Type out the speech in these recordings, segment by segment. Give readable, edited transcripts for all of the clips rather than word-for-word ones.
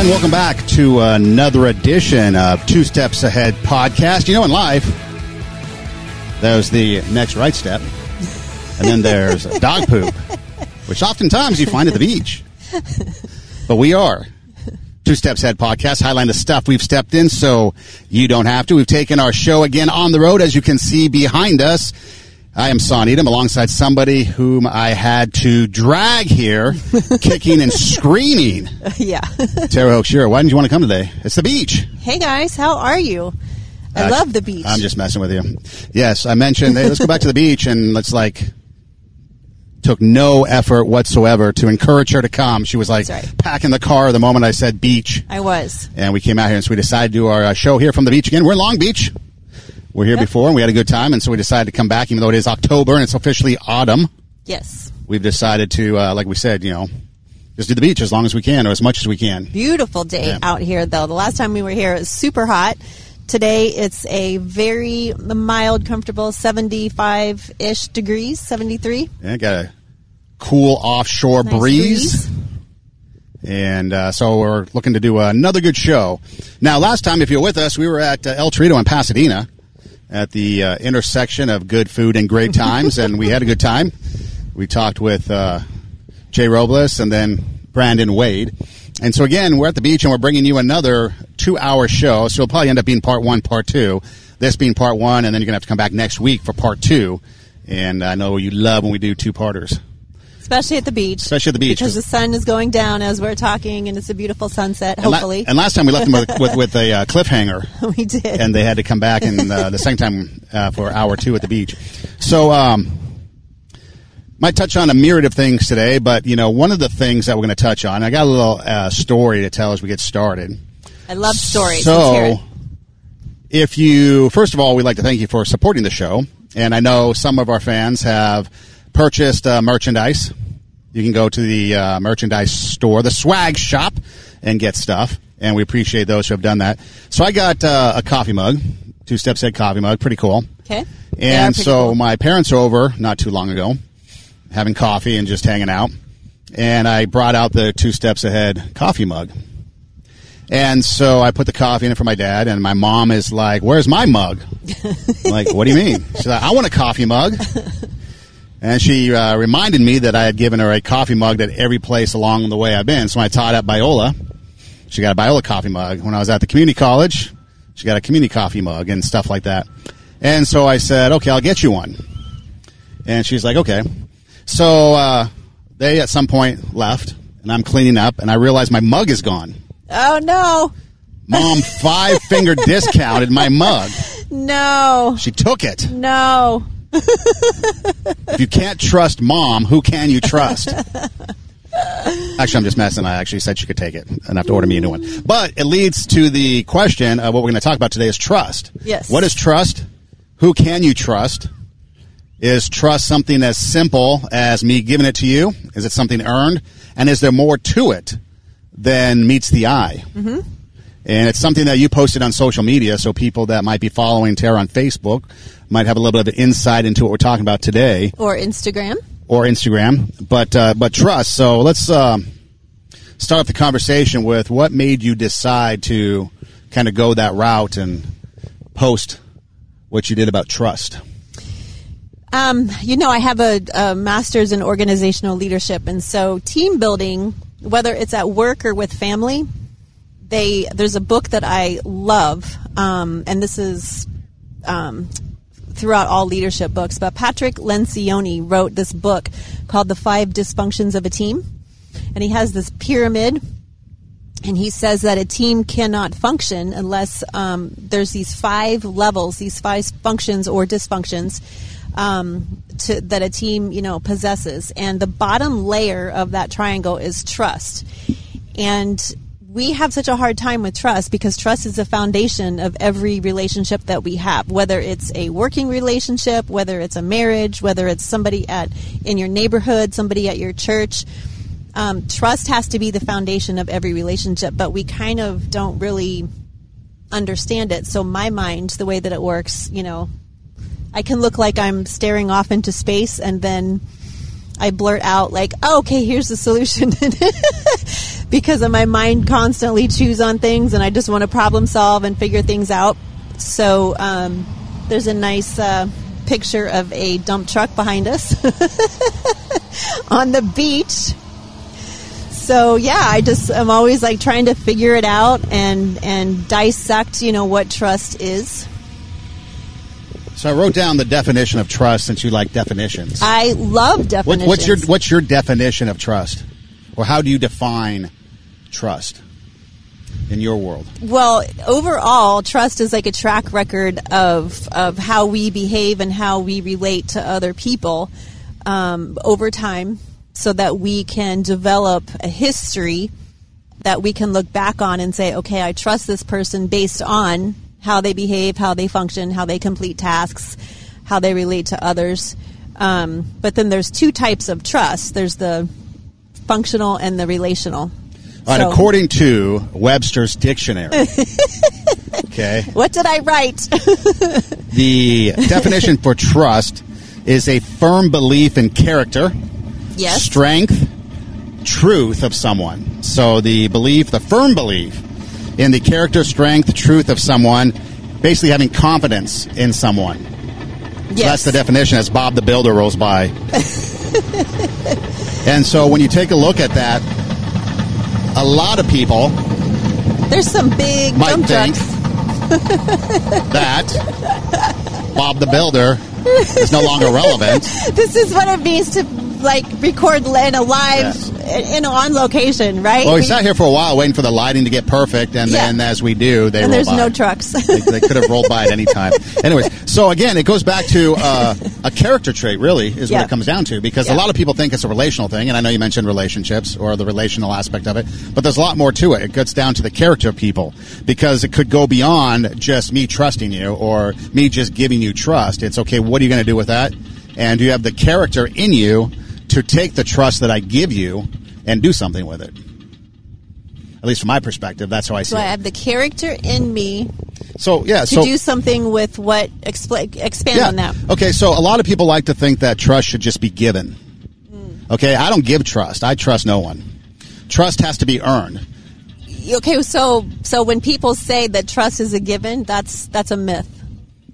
And welcome back to another edition of Two Steps Ahead podcast. You know, in life, there's the next right step, and then there's dog poop, which oftentimes you find at the beach. But we are Two Steps Ahead podcast, highlighting the stuff we've stepped in so you don't have to. We've taken our show again on the road, as you can see behind us. I am Son Edom, alongside somebody whom I had to drag here, kicking and screaming. Yeah. Tara Hochschier, why didn't you want to come today? It's the beach. Hey, guys. How are you? I love the beach. I'm just messing with you. Yes, I mentioned, hey, let's go back to the beach, and took no effort whatsoever to encourage her to come. She was packing the car the moment I said beach. I was. And we came out here, and so we decided to do our show here from the beach again. We're in Long Beach. We're here before, and we had a good time, and so we decided to come back, even though it is October, and it's officially autumn. Yes. We've decided to, like we said, just do the beach as long as we can, or as much as we can. Beautiful day out here, though. The last time we were here, it was super hot. Today, it's a very mild, comfortable 75-ish degrees, 73. Yeah, got a cool offshore breeze. And so we're looking to do another good show. Now, last time, if you're with us, we were at El Torito in Pasadena at the intersection of good food and great times, and we had a good time. We talked with Jay Robles and then Brandon Wade. And so, again, we're at the beach, and we're bringing you another 2-hour show. So it'll probably end up being part 1, part 2. This being part 1, and then you're going to have to come back next week for part 2. And I know you love when we do two-parters. Especially at the beach. Especially at the beach. Because the sun is going down as we're talking, and it's a beautiful sunset, hopefully. And last time we left them with a cliffhanger. We did. And they had to come back and the second time for hour 2 at the beach. So might touch on a myriad of things today, but, one of the things that we're going to touch on, I got a little story to tell as we get started. I love stories. So first of all, we'd like to thank you for supporting the show. And I know some of our fans have purchased merchandise. You can go to the merchandise store, the swag shop, and get stuff. And we appreciate those who have done that. So I got a coffee mug, Two Steps Ahead coffee mug, pretty cool. Okay. And so my parents are over not too long ago, having coffee and just hanging out. And I brought out the Two Steps Ahead coffee mug. And so I put the coffee in it for my dad, and my mom is like, "Where's my mug?" I'm like, "What do you mean?" She's like, "I want a coffee mug." And she reminded me that I had given her a coffee mug at every place along the way I've been. So when I taught at Biola, she got a Biola coffee mug. When I was at the community college, she got a community coffee mug and stuff like that. And so I said, "Okay, I'll get you one." And she's like, "Okay." So they at some point left, and I'm cleaning up, and I realize my mug is gone. Oh, no. Mom 5-finger discounted my mug. No. She took it. No. If you can't trust Mom, who can you trust? Actually, I'm just messing. I actually said she could take it and have to order me a new one. But it leads to the question of what we're going to talk about today is trust. Yes. What is trust? Who can you trust? Is trust something as simple as me giving it to you? Is it something earned? And is there more to it than meets the eye? Mm-hmm. And it's something that you posted on social media, so people that might be following Tara on Facebook might have a little bit of insight into what we're talking about today. Or Instagram. But trust. So let's start off the conversation with what made you decide to kind of go that route and post what you did about trust. I have a master's in organizational leadership, and so team building, whether it's at work or with family, there's a book that I love, and this is throughout all leadership books, but Patrick Lencioni wrote this book called The 5 Dysfunctions of a Team, and he has this pyramid, and he says that a team cannot function unless there's these 5 levels, these 5 functions or dysfunctions that a team, possesses. And the bottom layer of that triangle is trust. And we have such a hard time with trust because trust is the foundation of every relationship that we have, whether it's a working relationship, whether it's a marriage, whether it's somebody in your neighborhood, somebody at your church. Trust has to be the foundation of every relationship, but we kind of don't really understand it. So my mind, the way that it works, I can look like I'm staring off into space, and then I blurt out like, oh, okay, here's the solution. because of my mind constantly chews on things, and I just want to problem solve and figure things out. So there's a nice picture of a dump truck behind us on the beach. So yeah, I'm always like trying to figure it out and dissect, what trust is. So I wrote down the definition of trust, since you like definitions. I love definitions. What's your definition of trust? Or how do you define trust in your world? Well, overall, trust is like a track record of how we behave and how we relate to other people over time, so that we can develop a history that we can look back on and say, okay, I trust this person based on how they behave, how they function, how they complete tasks, how they relate to others. But then there's two types of trust. There's the functional and the relational. All right, according to Webster's dictionary. Okay. What did I write? The definition for trust is a firm belief in character, yes, strength, truth of someone. So the firm belief in the character, strength, truth of someone, basically having confidence in someone. Yes. So that's the definition as Bob the Builder rolls by. And so when you take a look at that, a lot of people, there's some big might dump think trucks that Bob the Builder is no longer relevant. This is what it means to record in a live, on location, right? Well, we sat here for a while waiting for the lighting to get perfect, and then as we do, they roll by. And there's no trucks. They could have rolled by at any time. Anyways, so again, it goes back to a character trait, really, is what it comes down to, because a lot of people think it's a relational thing, and I know you mentioned relationships or the relational aspect of it, but there's a lot more to it. It gets down to the character of people, because it could go beyond just me trusting you or me just giving you trust. It's, okay, what are you going to do with that? And do you have the character in you to take the trust that I give you and do something with it? At least from my perspective, that's how I see it. So I have the character in me to do something with what, expand on that. Okay, so a lot of people like to think that trust should just be given. Okay, I don't give trust. I trust no one. Trust has to be earned. Okay, so when people say that trust is a given, that's a myth.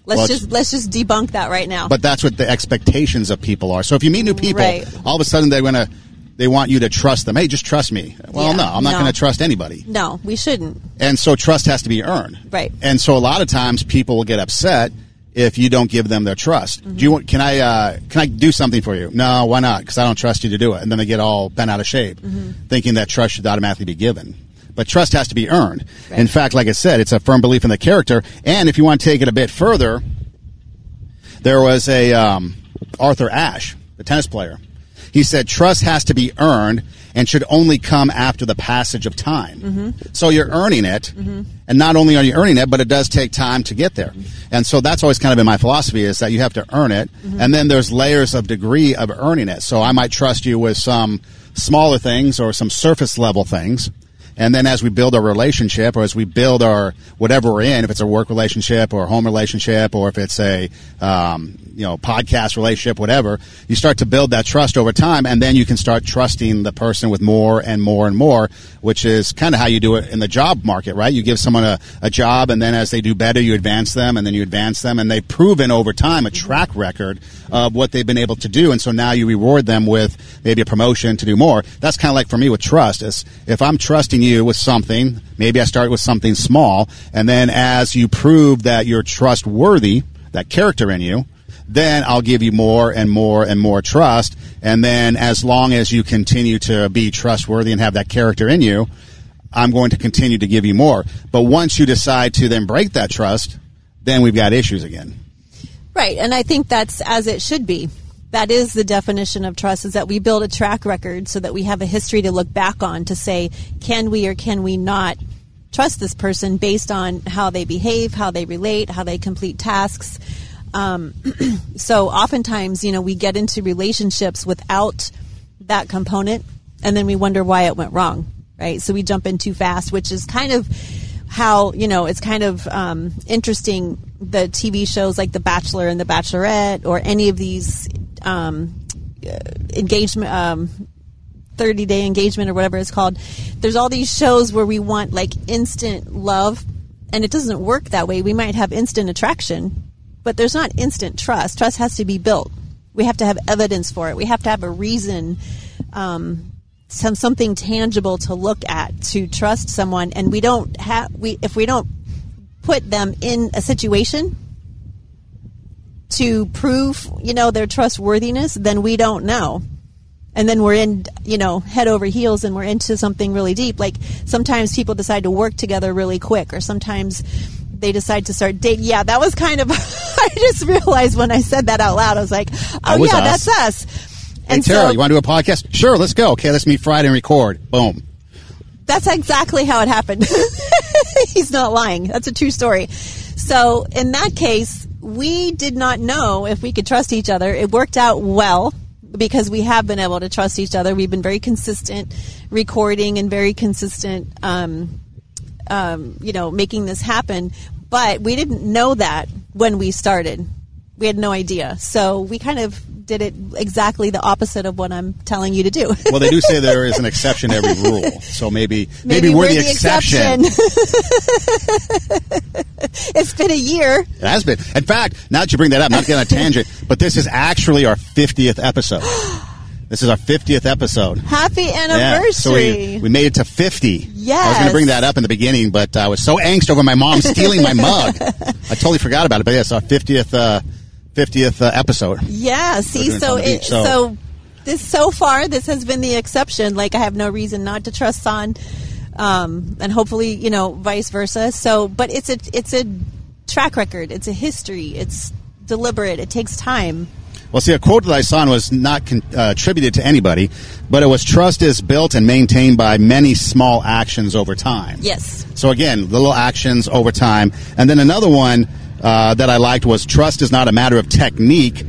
Let's just debunk that right now. But that's what the expectations of people are. So if you meet new people, all of a sudden they want you to trust them. Hey, just trust me. Well, no, I'm not going to trust anybody. No, we shouldn't. And so trust has to be earned. Right. And so a lot of times people will get upset if you don't give them their trust. Mm-hmm. Can I do something for you? No, why not? Because I don't trust you to do it. And then they get all bent out of shape, thinking that trust should automatically be given. But trust has to be earned. Right. In fact, like I said, it's a firm belief in the character. And if you want to take it a bit further, there was a Arthur Ashe, the tennis player. He said trust has to be earned and should only come after the passage of time. So you're earning it, and not only are you earning it, but it does take time to get there. And so that's always kind of been my philosophy, is that you have to earn it, and then there's layers of degree of earning it. So I might trust you with some smaller things or some surface level things. And then as we build our relationship, or as we build our whatever we're in, if it's a work relationship or a home relationship, or if it's a podcast relationship, whatever, you start to build that trust over time, and then you can start trusting the person with more and more and more, which is kind of how you do it in the job market, right? You give someone a job, and then as they do better, you advance them, and then you advance them, and they've proven over time a track record of what they've been able to do, and so now you reward them with maybe a promotion to do more. That's kind of like for me with trust, is if I'm trusting you with something, maybe I start with something small, and then as you prove that you're trustworthy, that character in you, then I'll give you more and more and more trust. And then as long as you continue to be trustworthy and have that character in you, I'm going to continue to give you more. But once you decide to then break that trust, then we've got issues again. Right. And I think that's as it should be. That is the definition of trust, is that we build a track record so that we have a history to look back on to say, can we or can we not trust this person based on how they behave, how they relate, how they complete tasks. So oftentimes, we get into relationships without that component, and then we wonder why it went wrong, right? So we jump in too fast, which is kind of how, it's kind of interesting, the TV shows like The Bachelor and The Bachelorette, or any of these engagement 30-day engagement or whatever it's called. There's all these shows where we want like instant love, and it doesn't work that way. We might have instant attraction, but there's not instant trust. Trust has to be built. We have to have evidence for it. We have to have a reason, something tangible to look at to trust someone. And if we don't put them in a situation to prove, their trustworthiness, then we don't know. And then we're in, head over heels, and we're into something really deep. Like sometimes people decide to work together really quick, or sometimes they decide to start dating. Yeah, that was kind of, I just realized when I said that out loud, I was like, oh yeah, that's us. Hey, Tara, you want to do a podcast? Sure, let's go. Okay, let's meet Friday and record. Boom. That's exactly how it happened. He's not lying. That's a true story. So in that case, we did not know if we could trust each other. It worked out well because we have been able to trust each other. We've been very consistent recording and very consistent, making this happen. But we didn't know that when we started. We had no idea. So we kind of did it exactly the opposite of what I'm telling you to do. Well, they do say there is an exception to every rule. So maybe we're the exception. It's been a year. It has been. In fact, now that you bring that up, not getting on a tangent, but this is actually our 50th episode. This is our 50th episode. Happy anniversary. Yeah, so we made it to 50. Yes. I was going to bring that up in the beginning, but I was so angst over my mom stealing my mug. I totally forgot about it. But yes, our 50th episode. Yeah, see, so far this has been the exception. Like, I have no reason not to trust San, and hopefully, vice versa. So, but it's a track record. It's a history. It's deliberate. It takes time. Well, see, a quote that I saw was not attributed to anybody, but it was, trust is built and maintained by many small actions over time. Yes. So again, little actions over time. And then another one that I liked was, trust is not a matter of technique.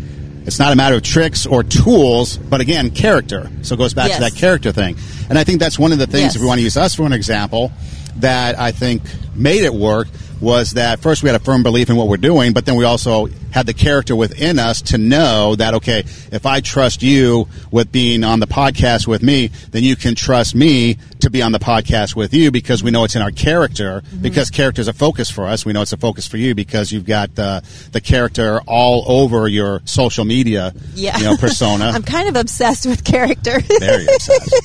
It's not a matter of tricks or tools, but again, character. So it goes back to that character thing. And I think that's one of the things, if we want to use us for an example, that I think made it work, was that first we had a firm belief in what we're doing, but then we also had the character within us to know that, okay, if I trust you with being on the podcast with me, then you can trust me to be on the podcast with you, because we know it's in our character, because character is a focus for us. We know it's a focus for you because you've got the character all over your social media persona. I'm kind of obsessed with character. Very obsessed.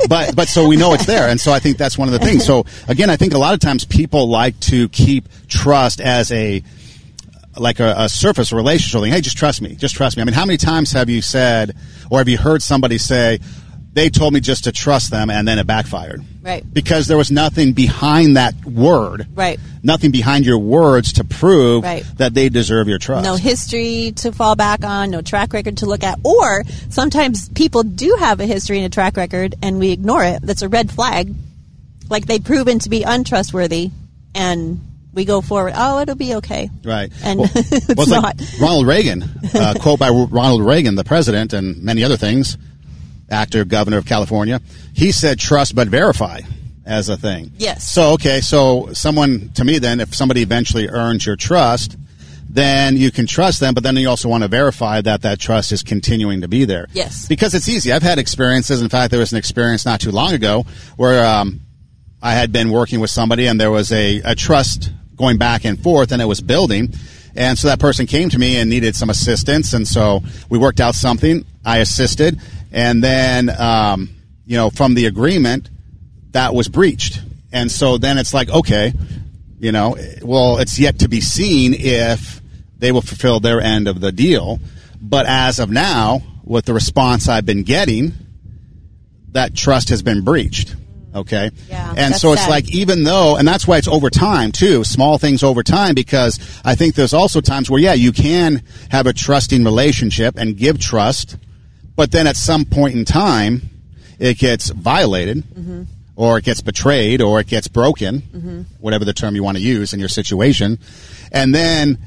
But so we know it's there, and so I think that's one of the things. So again, I think a lot of times people like to keep trust as a surface relationship thing. Hey, just trust me. Just trust me. I mean, how many times have you said, or have you heard somebody say, they told me just to trust them, and then it backfired? Right. Because there was nothing behind that word. Right. Nothing behind your words to prove that they deserve your trust. No history to fall back on, no track record to look at. Or sometimes people do have a history and a track record, and we ignore it. That's a red flag. Like, they've proven to be untrustworthy, and we go forward. Oh, it'll be okay. Right. And it's not. Like Ronald Reagan, quote by Ronald Reagan, the president, and many other things, actor, governor of California. He said, trust but verify as a thing. Yes. So, okay, to me then, if somebody eventually earns your trust, then you can trust them, but then you also want to verify that trust is continuing to be there. Yes. Because it's easy. I've had experiences. In fact, there was an experience not too long ago where I had been working with somebody, and there was a trust going back and forth, and it was building. And so that person came to me and needed some assistance, and so we worked out something. I assisted, and then, from the agreement, that was breached. And so then it's like, okay, it's yet to be seen if they will fulfill their end of the deal. But as of now, with the response I've been getting, that trust has been breached. Okay. Yeah, and so it's sad. Like, even though, and that's why it's over time too, small things over time, because I think there's also times where, you can have a trusting relationship and give trust, but then at some point in time, it gets violated, or it gets betrayed, or it gets broken, whatever the term you want to use in your situation. And then,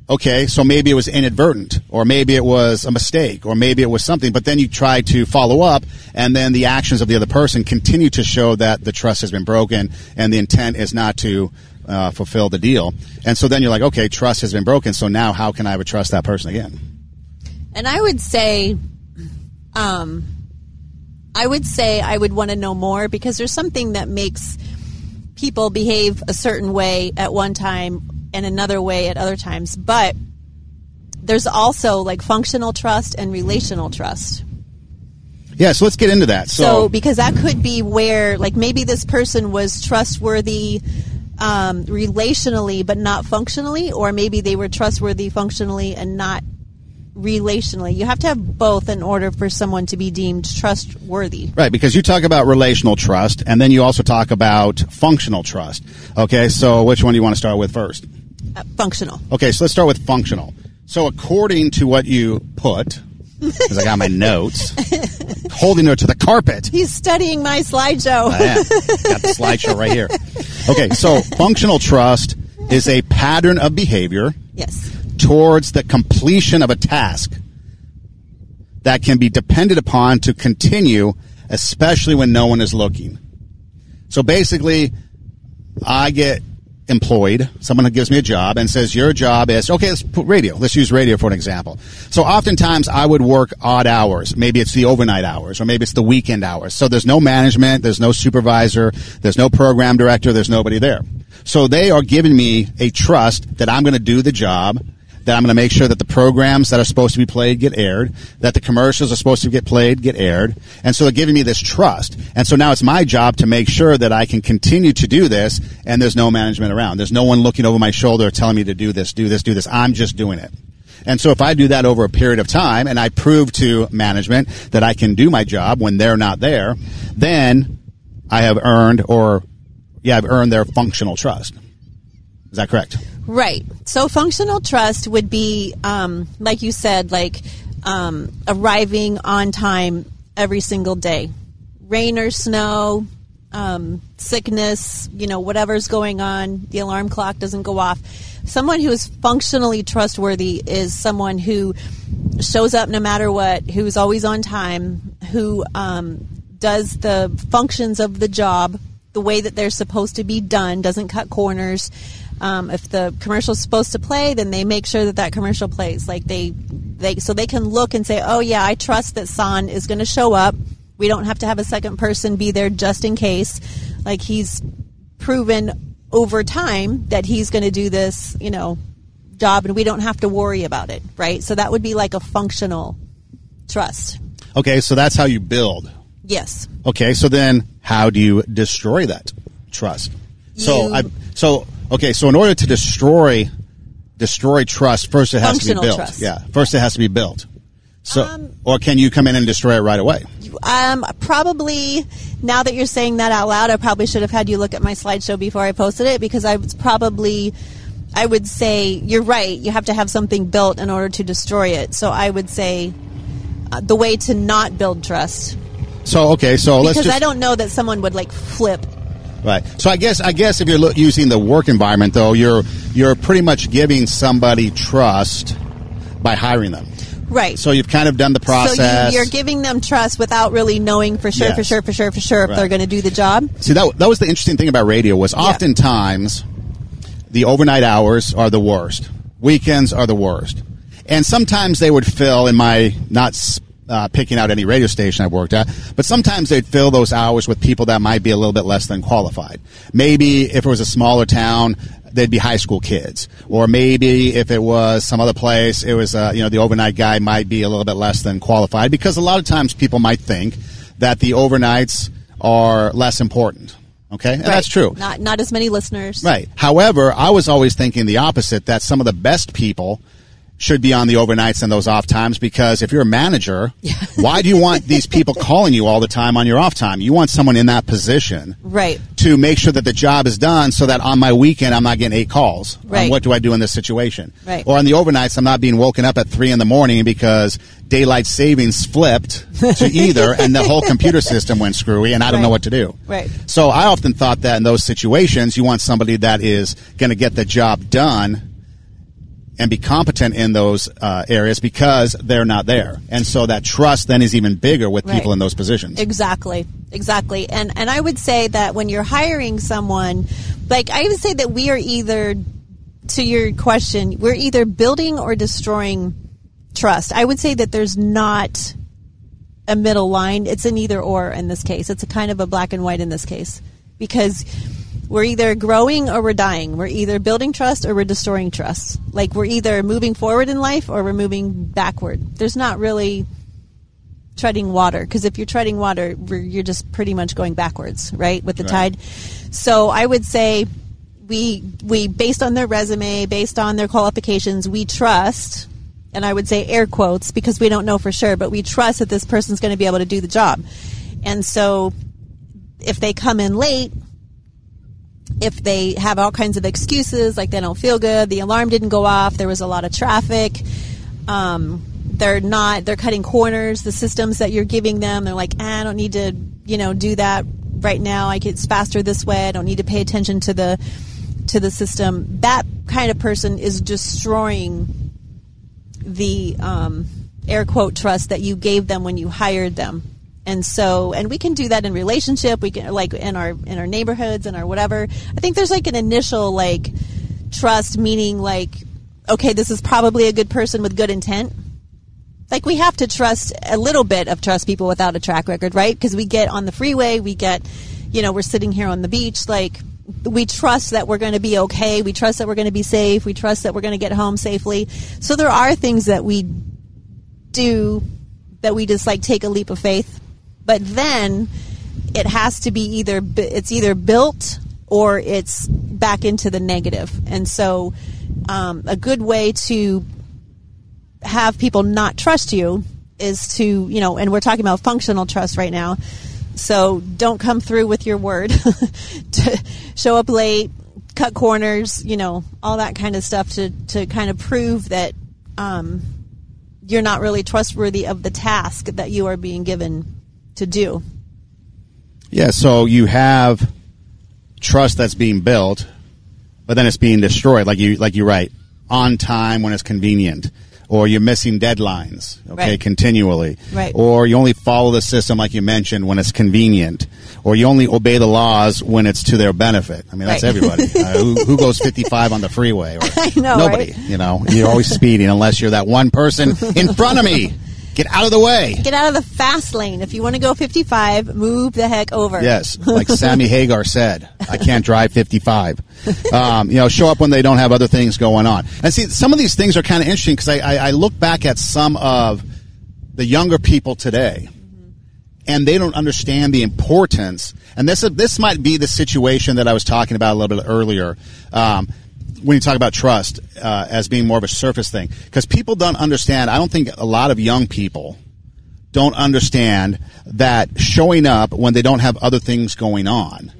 okay, so maybe it was inadvertent, or maybe it was a mistake, or maybe it was something, but then you try to follow up, and then the actions of the other person continue to show that the trust has been broken, and the intent is not to fulfill the deal. And so then you're like, okay, trust has been broken, so now how can I ever trust that person again? And I would say, I would say I would want to know more, because there's something that makes people behave a certain way at one time and another way at other times. But there's also like functional trust and relational trust. Yeah, so let's get into that. So because that could be where, like, maybe this person was trustworthy relationally but not functionally, or maybe they were trustworthy functionally and not relationally. You have to have both in order for someone to be deemed trustworthy. Right, because you talk about relational trust, and then you also talk about functional trust. Okay, so which one do you want to start with first? Functional. Okay, so let's start with functional. So according to what you put, because I got my notes, holding it to the carpet. He's studying my slideshow. I am. Got the slideshow right here. Okay, so functional trust is a pattern of behavior towards the completion of a task that can be depended upon to continue, especially when no one is looking. So basically, I get employed, someone gives me a job and says, your job is, okay, let's put radio. Let's use radio for an example. So oftentimes I would work odd hours. Maybe it's the overnight hours, or maybe it's the weekend hours. So there's no management, there's no supervisor, there's no program director, there's nobody there. So they are giving me a trust that I'm going to do the job, that I'm going to make sure that the programs that are supposed to be played get aired, that the commercials are supposed to get played get aired. And so they're giving me this trust. And so now it's my job to make sure that I can continue to do this, and there's no management around. There's no one looking over my shoulder telling me to do this, do this, do this. I'm just doing it. And so if I do that over a period of time, and I prove to management that I can do my job when they're not there, then I have earned their functional trust. Is that correct? Right. So functional trust would be, like you said, arriving on time every single day. Rain or snow, sickness, whatever's going on, the alarm clock doesn't go off. Someone who is functionally trustworthy is someone who shows up no matter what, who's always on time, who does the functions of the job the way that they're supposed to be done, doesn't cut corners. If the commercial's supposed to play, then they make sure that commercial plays. So they can look and say, oh yeah, I trust that San is going to show up. We don't have to have a second person be there just in case. Like, he's proven over time that he's going to do this, job, and we don't have to worry about it, right? So that would be like a functional trust. Okay, so that's how you build. Yes. Okay, so then how do you destroy that trust? So in order to destroy trust, first it has to be built. Trust. Yeah, first it has to be built. So, or can you come in and destroy it right away? Probably, now that you're saying that out loud, I probably should have had you look at my slideshow before I posted it, because I would say, you're right, you have to have something built in order to destroy it. So I would say the way to not build trust. Because I don't know that someone would flip. Right. So I guess if you're using the work environment, though, you're pretty much giving somebody trust by hiring them. Right. So you've kind of done the process. So you're giving them trust without really knowing for sure if they're going to do the job. See, that was the interesting thing about radio, was oftentimes the overnight hours are the worst. Weekends are the worst. And sometimes they would fill, in my picking out any radio station I've worked at, but sometimes they'd fill those hours with people that might be a little bit less than qualified. Maybe if it was a smaller town, they'd be high school kids. Or maybe if it was some other place, it was, the overnight guy might be a little bit less than qualified, because a lot of times people might think that the overnights are less important. Okay? And that's true. Not as many listeners. Right. However, I was always thinking the opposite, that some of the best people should be on the overnights and those off times, because if you're a manager, why do you want these people calling you all the time on your off time? You want someone in that position to make sure that the job is done, so that on my weekend I'm not getting 8 calls. Right. What do I do in this situation? Right. Or on the overnights, I'm not being woken up at 3 a.m. because daylight savings flipped to either and the whole computer system went screwy and I don't know what to do. Right. So I often thought that in those situations, you want somebody that is going to get the job done and be competent in those areas, because they're not there. And so that trust then is even bigger with people in those positions. Exactly. And I would say that when you're hiring someone, I would say that we are either, to your question, we're either building or destroying trust. I would say that there's not a middle line. It's an either or in this case. It's a kind of a black and white in this case, because we're either growing or we're dying. We're either building trust or we're destroying trust. Like, we're either moving forward in life or we're moving backward. There's not really treading water, because if you're treading water, you're just pretty much going backwards, right, with the tide. So I would say we based on their resume, based on their qualifications, we trust, and I would say air quotes because we don't know for sure, but we trust that this person's going to be able to do the job. And so if they come in late, if they have all kinds of excuses, like they don't feel good, the alarm didn't go off, there was a lot of traffic, they're cutting corners, the systems that you're giving them, they're like, I don't need to, do that right now. It's faster this way. I don't need to pay attention to the system. That kind of person is destroying the air quote trust that you gave them when you hired them. And we can do that in relationship. We can, like, in our neighborhoods and our whatever. I think there's like an initial like trust, meaning like, okay, this is probably a good person with good intent. Like, we have to trust a little bit of trust people without a track record, right? Because we get on the freeway, we get, we're sitting here on the beach, like, we trust that we're going to be okay. We trust that we're going to be safe. We trust that we're going to get home safely. So there are things that we do that we just like take a leap of faith. But then it has to be it's either built or it's back into the negative. And so a good way to have people not trust you is to, and we're talking about functional trust right now. So don't come through with your word, to show up late, cut corners, all that kind of stuff to kind of prove that you're not really trustworthy of the task that you are being given to do. Yeah, so you have trust that's being built, but then it's being destroyed, like you write, on time when it's convenient. Or you're missing deadlines, continually. Right. Or you only follow the system, like you mentioned, when it's convenient. Or you only obey the laws when it's to their benefit. I mean, that's everybody. Who goes 55 on the freeway? Or I know, nobody. Right? You're always speeding unless you're that one person in front of me. Get out of the way. Get out of the fast lane. If you want to go 55, move the heck over. Yes, like Sammy Hagar said, I can't drive 55. Show up when they don't have other things going on. And see, some of these things are kind of interesting because I look back at some of the younger people today, and they don't understand the importance. And this might be the situation that I was talking about a little bit earlier. When you talk about trust as being more of a surface thing, because people don't understand. I don't think a lot of young people don't understand that showing up when they don't have other things going on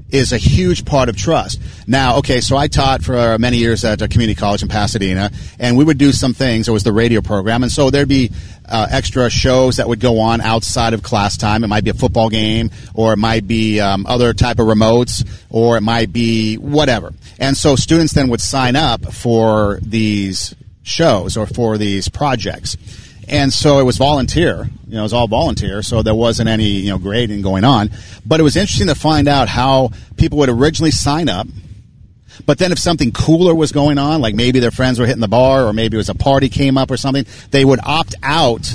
is a huge part of trust. Now, okay, so I taught for many years at a community college in Pasadena, and we would do some things. It was the radio program, and so there'd be extra shows that would go on outside of class time. It might be a football game, or it might be other type of remotes, or it might be whatever. And so students then would sign up for these shows or for these projects. And so it was volunteer, it was all volunteer, so there wasn't any, grading going on. But it was interesting to find out how people would originally sign up, but then if something cooler was going on, like maybe their friends were hitting the bar, or maybe it was a party came up or something, they would opt out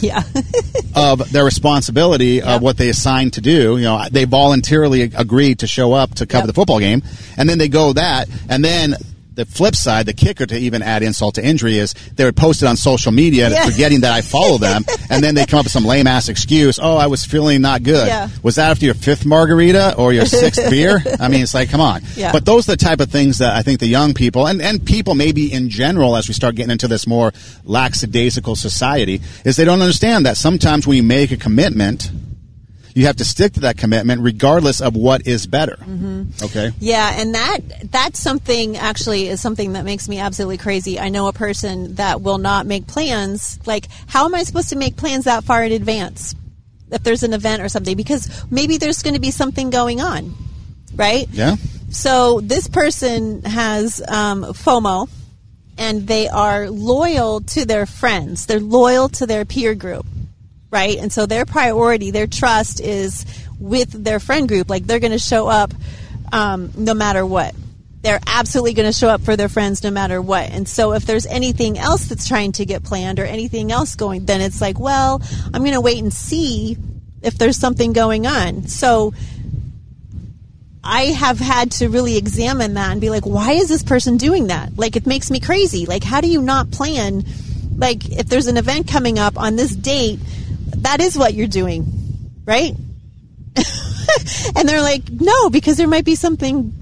of their responsibility of what they assigned to do. They voluntarily agreed to show up to cover the football game, and then they go that, and then the flip side, the kicker to even add insult to injury is they would post it on social media forgetting that I follow them, and then they come up with some lame-ass excuse. Oh, I was feeling not good. Yeah. Was that after your 5th margarita or your 6th beer? I mean, it's like, come on. Yeah. But those are the type of things that I think the young people, and people maybe in general, as we start getting into this more lackadaisical society, is they don't understand that sometimes when you make a commitment, you have to stick to that commitment regardless of what is better. Mm-hmm. Okay? Yeah, and that's something, actually, is something that makes me absolutely crazy. I know a person that will not make plans. Like, how am I supposed to make plans that far in advance if there's an event or something? Because maybe there's going to be something going on, right? Yeah. So this person has FOMO, and they are loyal to their friends. They're loyal to their peer group. Right? And so their priority, their trust is with their friend group. Like, they're going to show up no matter what. they're absolutely going to show up for their friends no matter what. And so if there's anything else that's trying to get planned or anything else going, then it's like, well, I'm going to wait and see if there's something going on. So I have had to really examine that and be like, why is this person doing that? Like, it makes me crazy. Like, how do you not plan? Like, if there's an event coming up on this date, that is what you're doing, right? And they're like, no, because there might be something,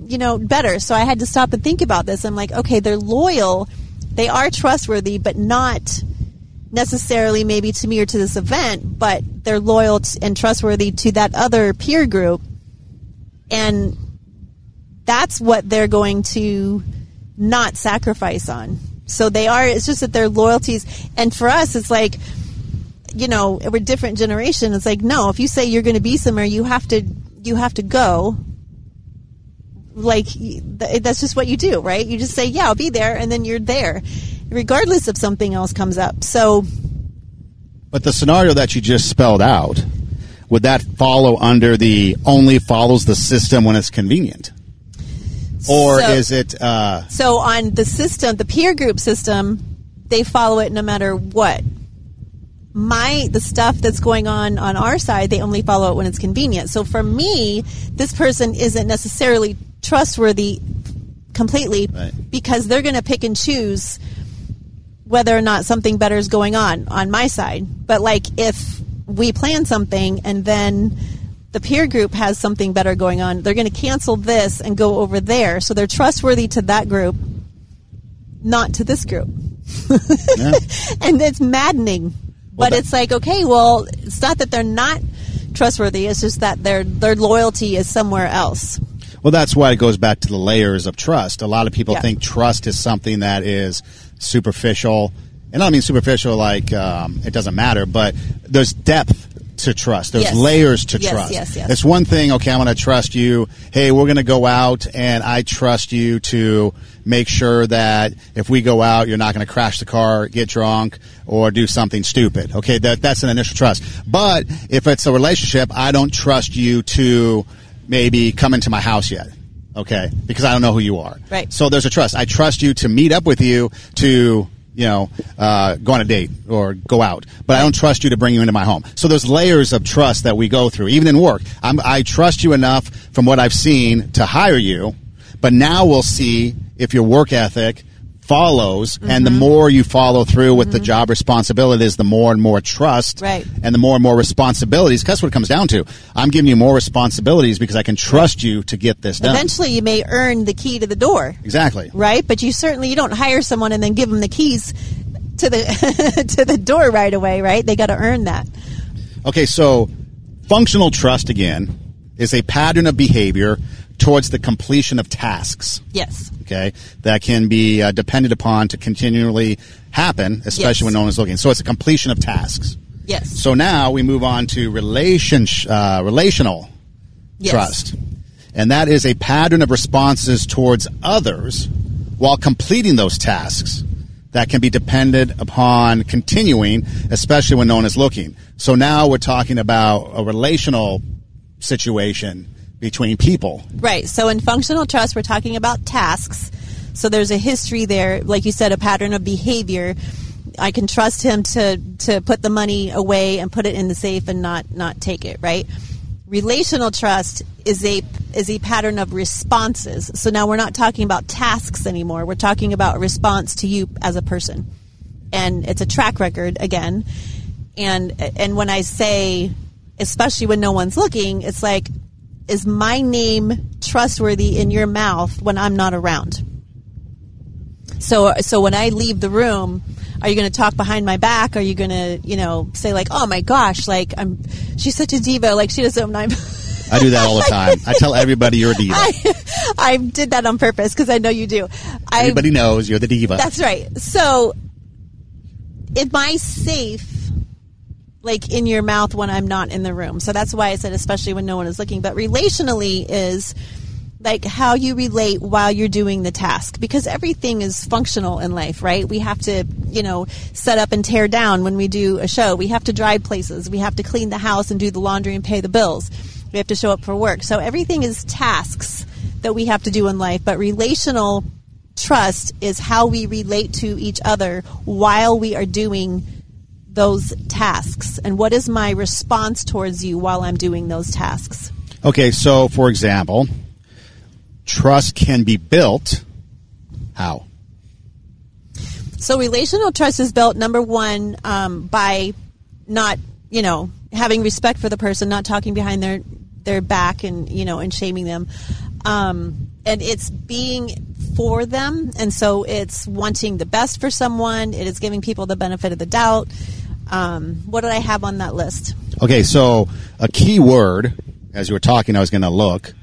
better. So I had to stop and think about this. I'm like, okay, they're loyal. They are trustworthy, but not necessarily maybe to me or to this event, but they're loyal and trustworthy to that other peer group. And that's what they're going to not sacrifice on. So it's just that their loyalties. And for us, it's like, we're a different generation. It's like, no, if you say you're going to be somewhere, you have to go. Like, that's just what you do, right? You just say, yeah, I'll be there. And then you're there, regardless if something else comes up. So, but the scenario that you just spelled out, would that follow under the only follows the system when it's convenient? Or is it... So on the system, the peer group system, they follow it no matter what. The stuff that's going on our side, they only follow it when it's convenient. So for me, this person isn't necessarily trustworthy completely, right, because they're going to pick and choose whether or not something better is going on my side. But like, if we plan something and then the peer group has something better going on, they're going to cancel this and go over there. So they're trustworthy to that group, not to this group. Yeah. And it's maddening. But it's like, okay, well, it's not that they're not trustworthy. It's just that their loyalty is somewhere else. Well, that's why it goes back to the layers of trust. A lot of people think trust is something that is superficial. And I don't mean superficial like it doesn't matter, but there's depth to trust. There's layers to trust. Yes. It's one thing, okay, I'm going to trust you. Hey, we're going to go out, and I trust you to make sure that if we go out, you're not going to crash the car, get drunk, or do something stupid. Okay, that's an initial trust. But if it's a relationship, I don't trust you to maybe come into my house yet. Okay, because I don't know who you are. Right. So there's a trust. I trust you to meet up with you to go on a date or go out. But I don't trust you to bring you into my home. So there's layers of trust that we go through, even in work. I trust you enough from what I've seen to hire you, but now we'll see if your work ethic follows, and the more you follow through with the job responsibilities, the more and more trust, and the more and more responsibilities. That's what it comes down to. I'm giving you more responsibilities because I can trust you to get this done. Eventually, you may earn the key to the door. Exactly. Right? But you don't hire someone and then give them the keys to the to the door right away, right? They got to earn that. Okay, so functional trust, again, is a pattern of behavior towards the completion of tasks. Yes. Okay, that can be depended upon to continually happen, especially when no one is looking. So it's a completion of tasks. Yes. So now we move on to relational trust. And that is a pattern of responses towards others while completing those tasks that can be dependent upon continuing, especially when no one is looking. So now we're talking about a relational situation between people. Right. So in functional trust, we're talking about tasks. So there's a history there, like you said, a pattern of behavior. I can trust him to put the money away and put it in the safe and not take it, right? Relational trust is a pattern of responses. So now we're not talking about tasks anymore. We're talking about a response to you as a person. And it's a track record again. And when I say, especially when no one's looking, it's like, is my name trustworthy in your mouth when I'm not around? So when I leave the room, are you going to talk behind my back? Are you going to, say like, oh my gosh, like she's such a diva, like she doesn't. I do that all the time. I tell everybody you're a diva. I did that on purpose because I know you do. Everybody knows you're the diva. That's right. So, am I safe? Like in your mouth when I'm not in the room. So that's why I said especially when no one is looking. But relationally is like how you relate while you're doing the task. Because everything is functional in life, right? We have to, set up and tear down when we do a show. We have to drive places. We have to clean the house and do the laundry and pay the bills. We have to show up for work. So everything is tasks that we have to do in life, but relational trust is how we relate to each other while we are doing those tasks. And what is my response towards you while I'm doing those tasks? Okay, so for example, trust can be built how? So relational trust is built, number one, by not, having respect for the person, not talking behind their back and, and shaming them. And it's being for them. And so it's wanting the best for someone. It is giving people the benefit of the doubt. What did I have on that list? Okay, so a key word, as you were talking, I was going to look.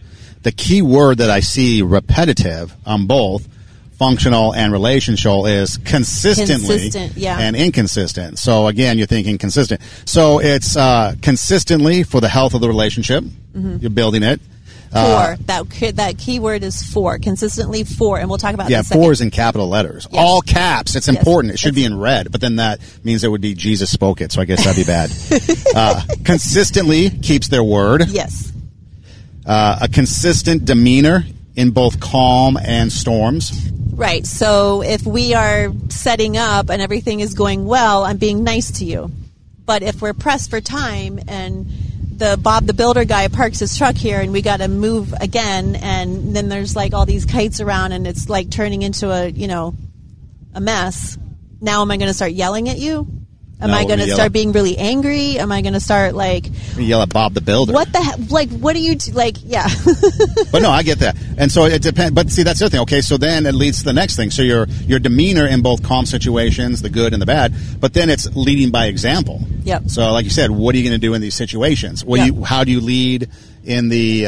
The key word that I see repetitive on both functional and relational is consistently and inconsistent. So again, you're thinking consistent. So it's consistently for the health of the relationship. Mm-hmm. You're building it. That key word is for. Consistently for. And we'll talk about that in a second. For is in capital letters. Yes. All caps. It's important. It should be in red. But then that means it would be Jesus spoke it. So I guess that'd be bad. Consistently keeps their word. Yes. A consistent demeanor in both calm and storms. Right. So if we are setting up and everything is going well, I'm being nice to you. But if we're pressed for time and the Bob the Builder guy parks his truck here and we got to move again, and then there's like all these kites around and it's like turning into a mess. Now am I going to start yelling at you? Am I going to start being really angry? Am I going to start yell at Bob the Builder? What the heck? What do you yeah. But no, I get that. And so it depends. But see, that's the other thing. Okay, so then it leads to the next thing. So your demeanor in both calm situations, the good and the bad, but then it's leading by example. Yep. So like you said, what are you going to do in these situations? How do you lead in the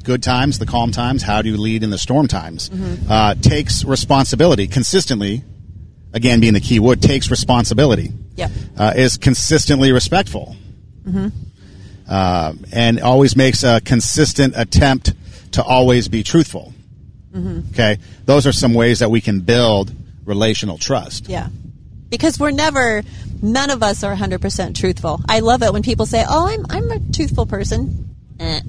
good times, the calm times? How do you lead in the storm times? Mm-hmm. Takes responsibility consistently. Again, being the key word, takes responsibility. Yep. Is consistently respectful. Mm-hmm. And always makes a consistent attempt to always be truthful. Mm-hmm. Okay? Those are some ways that we can build relational trust. Yeah. Because none of us are 100% truthful. I love it when people say, I'm a truthful person. Yeah.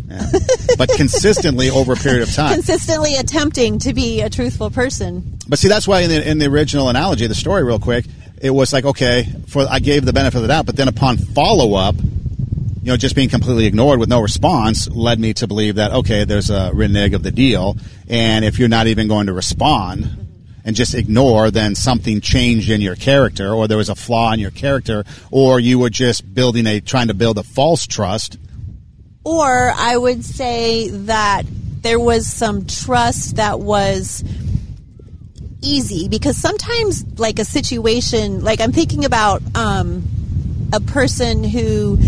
But consistently over a period of time. Consistently attempting to be a truthful person. But see, that's why in the original analogy, the story real quick, it was like, okay, I gave the benefit of the doubt, but then upon follow-up, just being completely ignored with no response led me to believe that, okay, there's a renege of the deal, and if you're not even going to respond and just ignore, then something changed in your character, or there was a flaw in your character, or you were just trying to build a false trust. Or I would say that there was some trust that was easy, because sometimes like a situation, like I'm thinking about a person who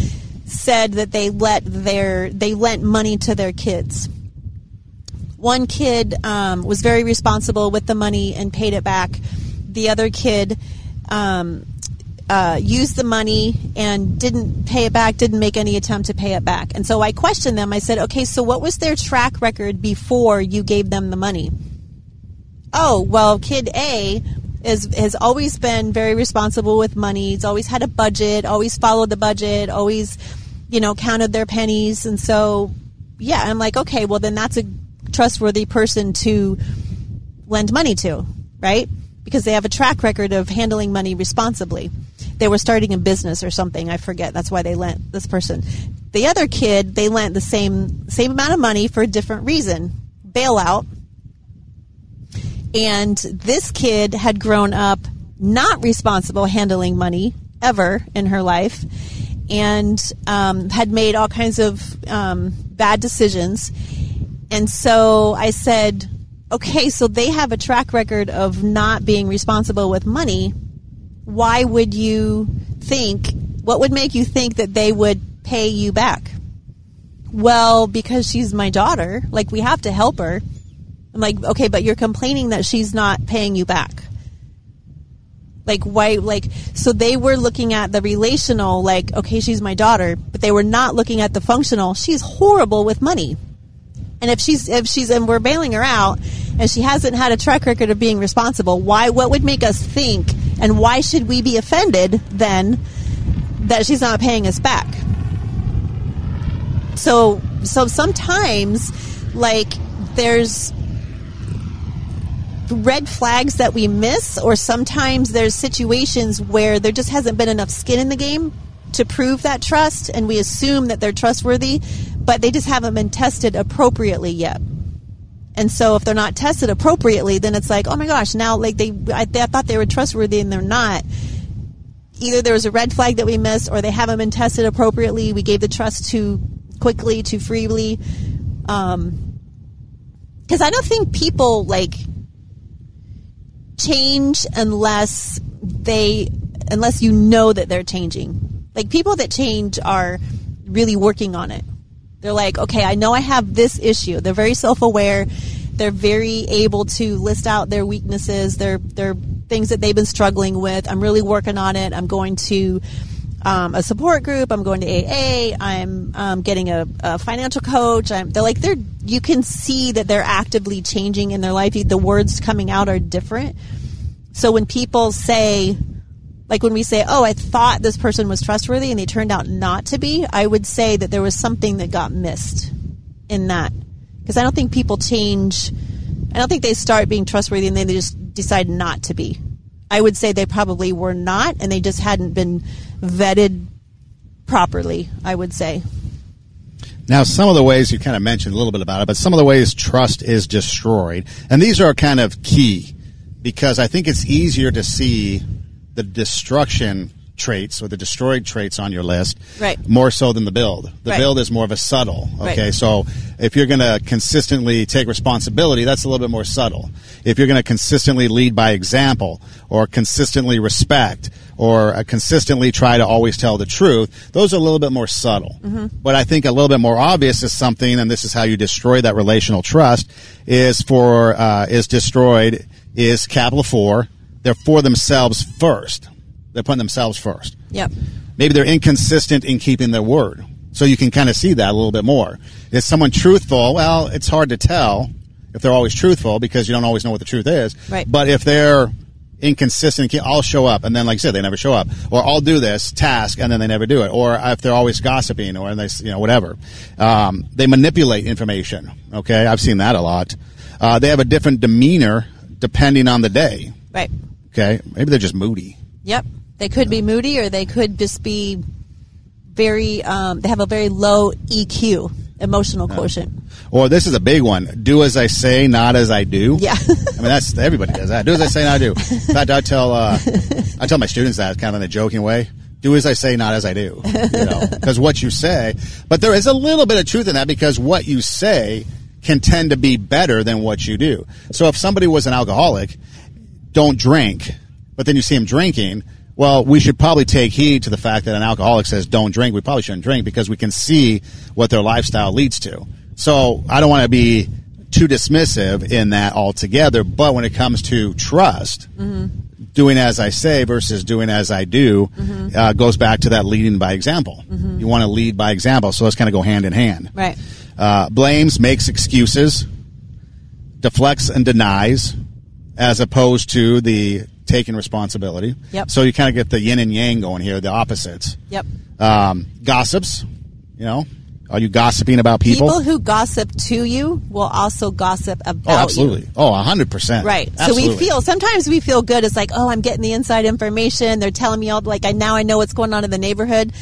said that they lent money to their kids. One kid was very responsible with the money and paid it back. The other kid used the money and didn't pay it back, didn't make any attempt to pay it back. And so I questioned them. I said, okay, so what was their track record before you gave them the money? Oh, well, kid A has always been very responsible with money. He's always had a budget, always followed the budget, always, counted their pennies. And so, yeah, I'm like, okay, well, then that's a trustworthy person to lend money to, right? Because they have a track record of handling money responsibly. They were starting a business or something. I forget. That's why they lent this person. The other kid, they lent the same amount of money for a different reason. Bailout. And this kid had grown up not responsible handling money ever in her life, and had made all kinds of bad decisions. And so I said, okay, so they have a track record of not being responsible with money. Why would you think, what would make you think that they would pay you back? Well, because she's my daughter. Like, we have to help her. I'm like, okay, but you're complaining that she's not paying you back. Like, why? Like, so they were looking at the relational, like, okay, she's my daughter, but they were not looking at the functional. She's horrible with money. And if she's, and we're bailing her out, and she hasn't had a track record of being responsible, what would make us think, and why should we be offended then that she's not paying us back? So sometimes, like, there's red flags that we miss, or sometimes there's situations where there just hasn't been enough skin in the game to prove that trust, and we assume that they're trustworthy, but they just haven't been tested appropriately yet. And so if they're not tested appropriately, then it's like, oh my gosh, now like I thought they were trustworthy and they're not. Either there was a red flag that we missed, or they haven't been tested appropriately. We gave the trust too quickly, too freely. Because I don't think people like change unless you know that they're changing. Like, people that change are really working on it. They're like, okay, I know I have this issue. They're very self-aware. They're very able to list out their weaknesses, their things that they've been struggling with. I'm really working on it. I'm going to a support group. I'm going to AA. I'm getting a financial coach. You can see that they're actively changing in their life. The words coming out are different. So when people say, like when we say, oh, I thought this person was trustworthy and they turned out not to be, I would say that there was something that got missed in that. Because I don't think people change. I don't think they start being trustworthy and then they just decide not to be. I would say they probably were not, and they just hadn't been vetted properly, I would say. Now, some of the ways you kind of mentioned a little bit about it, but some of the ways trust is destroyed, and these are kind of key, because I think it's easier to see the destruction traits or the destroyed traits on your list, right, more so than the build. The right. build is more of a subtle. Okay, right. So if you're going to consistently take responsibility, that's a little bit more subtle. If you're going to consistently lead by example, or consistently respect, or consistently try to always tell the truth, those are a little bit more subtle. Mm-hmm. But I think a little bit more obvious is something, and this is how you destroy that relational trust, is destroyed is capital 4. They're for themselves first. They're putting themselves first. Yep. Maybe they're inconsistent in keeping their word. So you can kind of see that a little bit more. Is someone truthful? Well, it's hard to tell if they're always truthful, because you don't always know what the truth is. Right. But if they're inconsistent, I'll show up, and then, like I said, they never show up. Or I'll do this task, and then they never do it. Or if they're always gossiping, or whatever. They manipulate information. Okay, I've seen that a lot. They have a different demeanor depending on the day. Right. Okay, maybe they're just moody. Yep. They could be moody, or they could just be very, they have a very low EQ, emotional quotient. Or this is a big one. Do as I say, not as I do. Yeah. I mean, everybody does that. Do as I say, not as I do. In fact, I tell my students that kind of in a joking way. Do as I say, not as I do. Because what you say, but there is a little bit of truth in that, because what you say can tend to be better than what you do. So if somebody was an alcoholic, don't drink, but then you see him drinking, well, we should probably take heed to the fact that an alcoholic says don't drink. We probably shouldn't drink, because we can see what their lifestyle leads to. So I don't want to be too dismissive in that altogether, but when it comes to trust, mm-hmm. doing as I say versus doing as I do, mm-hmm. Goes back to that leading by example. Mm-hmm. You want to lead by example, so let's kind of go hand in hand. Right. Blames, makes excuses, deflects and denies, as opposed to the taking responsibility. Yep. So you kind of get the yin and yang going here, the opposites. Yep. Gossips, are you gossiping about people? People who gossip to you will also gossip about you. Oh, absolutely. You. Oh, 100%. Right. Absolutely. So sometimes we feel good. It's like, oh, I'm getting the inside information. They're telling me all, now I know what's going on in the neighborhood.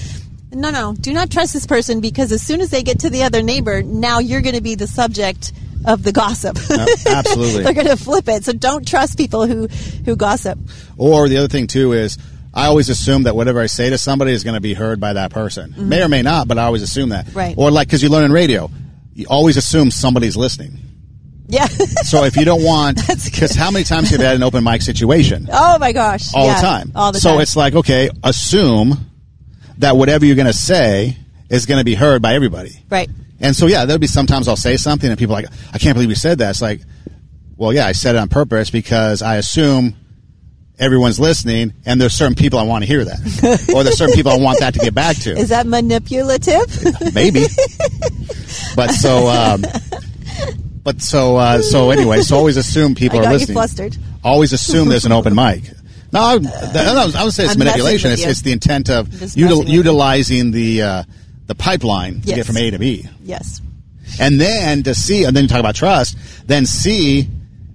No. Do not trust this person, because as soon as they get to the other neighbor, now you're going to be the subject of the gossip. Absolutely. They're going to flip it. So don't trust people who gossip. Or the other thing, too, is I always assume that whatever I say to somebody is going to be heard by that person. Mm-hmm. May or may not, but I always assume that. Right. Or because you learn in radio, you always assume somebody's listening. Yeah. So if you don't want, because how many times have you had an open mic situation? Oh, my gosh. All the time. All the time. So it's like, okay, assume that whatever you're going to say is going to be heard by everybody. Right. And so, yeah, there'll be sometimes I'll say something and people are like, I can't believe you said that. It's like, well, yeah, I said it on purpose because I assume everyone's listening, and there's certain people I want to hear that. Or there's certain people I want that to get back to. Is that manipulative? Maybe. So anyway, so always assume people are listening. You flustered. Always assume there's an open mic. No, I would say it's manipulation. It's the intent of utilizing the pipeline to get from A to B. Yes. And then and then you talk about trust, then see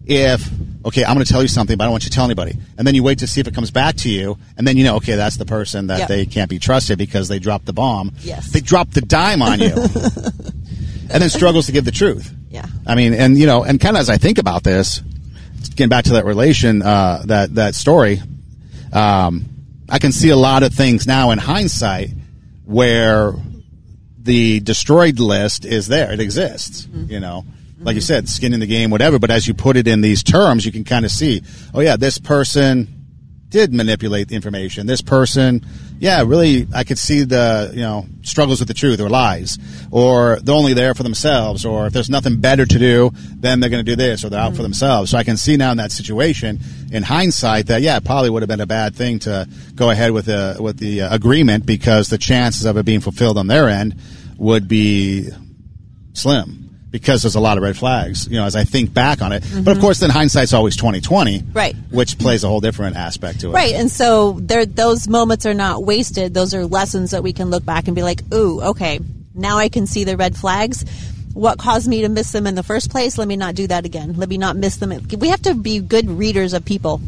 if, okay, I'm going to tell you something, but I don't want you to tell anybody. And then you wait to see if it comes back to you, and then you know, okay, that's the person that they can't be trusted because they dropped the bomb. Yes. They dropped the dime on you. And then struggles to give the truth. Yeah. I mean, and and kind of as I think about this, getting back to that relation, that story, I can see a lot of things now in hindsight where the destroyed list is there. It exists, like you said, skin in the game, whatever. But as you put it in these terms, you can kind of see, oh yeah, this person did manipulate the information. This person, really, I could see the, struggles with the truth or lies, or they're only there for themselves, or if there's nothing better to do, then they're going to do this, or they're out for themselves. So I can see now in that situation, in hindsight, that, it probably would have been a bad thing to go ahead with the agreement, because the chances of it being fulfilled on their end would be slim. Because there's a lot of red flags, as I think back on it. Mm-hmm. But of course, then hindsight's always 20/20, right? Which plays a whole different aspect to it, right? And so those moments are not wasted. Those are lessons that we can look back and be like, "Ooh, okay, now I can see the red flags. What caused me to miss them in the first place? Let me not do that again. Let me not miss them." We have to be good readers of people.